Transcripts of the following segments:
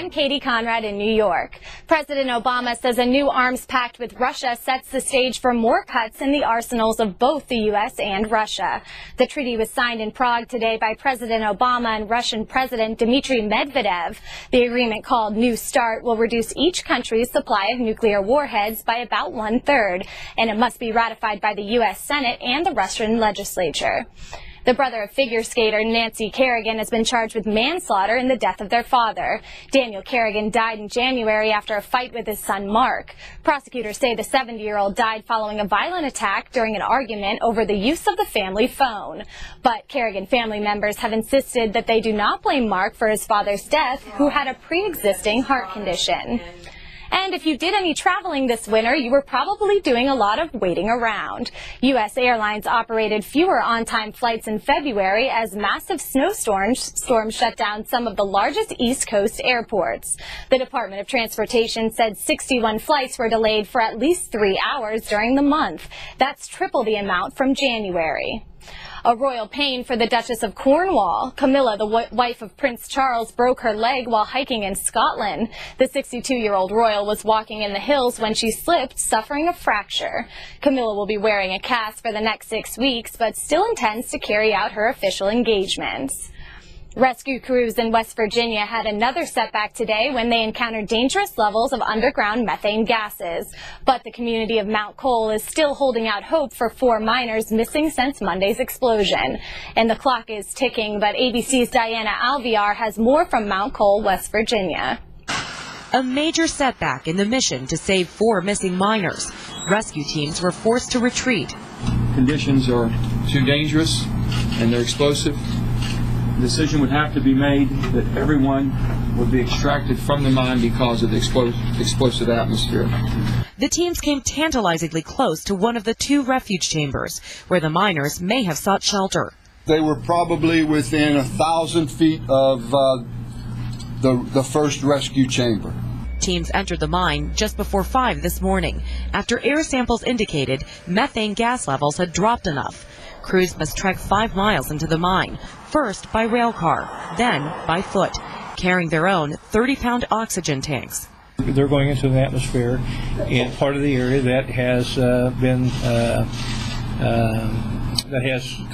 I'm Katy Conrad in New York. President Obama says a new arms pact with Russia sets the stage for more cuts in the arsenals of both the U.S. and Russia. The treaty was signed in Prague today by President Obama and Russian President Dmitry Medvedev. The agreement, called New START, will reduce each country's supply of nuclear warheads by about 1/3, and it must be ratified by the U.S. Senate and the Russian legislature. The brother of figure skater Nancy Kerrigan has been charged with manslaughter in the death of their father. Daniel Kerrigan died in January after a fight with his son Mark. Prosecutors say the 70-year-old died following a violent attack during an argument over the use of the family phone. But Kerrigan family members have insisted that they do not blame Mark for his father's death, who had a pre-existing heart condition. And if you did any traveling this winter, you were probably doing a lot of waiting around. U.S. airlines operated fewer on-time flights in February as massive snowstorms shut down some of the largest East Coast airports. The Department of Transportation said 61 flights were delayed for at least 3 hours during the month. That's triple the amount from January. A royal pain for the Duchess of Cornwall. Camilla, the wife of Prince Charles, broke her leg while hiking in Scotland. The 62-year-old royal was walking in the hills when she slipped, suffering a fracture. Camilla will be wearing a cast for the next 6 weeks, but still intends to carry out her official engagements. Rescue crews in West Virginia had another setback today when they encountered dangerous levels of underground methane gases. But the community of Mount Cole is still holding out hope for 4 miners missing since Monday's explosion. And the clock is ticking, but ABC's Diana Alvear has more from Mount Cole, West Virginia. A major setback in the mission to save 4 missing miners. Rescue teams were forced to retreat. Conditions are too dangerous and they're explosive. The decision would have to be made that everyone would be extracted from the mine because of the explosive atmosphere. The teams came tantalizingly close to one of the 2 refuge chambers where the miners may have sought shelter. They were probably within 1,000 feet of the first rescue chamber. Teams entered the mine just before 5 this morning after air samples indicated methane gas levels had dropped enough. Crews must trek 5 miles into the mine, first by rail car, then by foot, carrying their own 30-pound oxygen tanks. They're going into the atmosphere in part of the area that has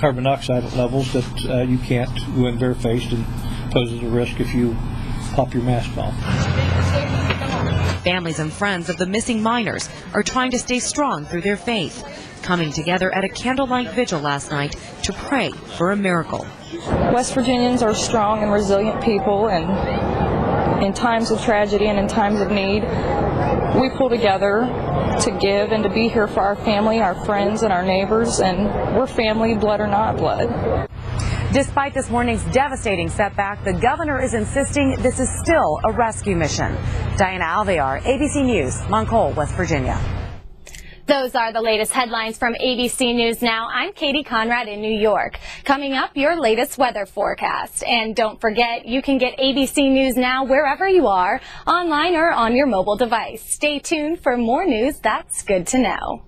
carbon dioxide levels that you can't go in barefaced and poses a risk if you pop your mask off. Families and friends of the missing miners are trying to stay strong through their faith, coming together at a candlelight vigil last night to pray for a miracle. West Virginians are strong and resilient people, and in times of tragedy and in times of need, we pull together to give and to be here for our family, our friends, and our neighbors, and we're family, blood or not blood. Despite this morning's devastating setback, the governor is insisting this is still a rescue mission. Diana Alvear, ABC News, Mount Cole, West Virginia. Those are the latest headlines from ABC News Now. I'm Katy Conrad in New York. Coming up, your latest weather forecast. And don't forget, you can get ABC News Now wherever you are, online or on your mobile device. Stay tuned for more news that's good to know.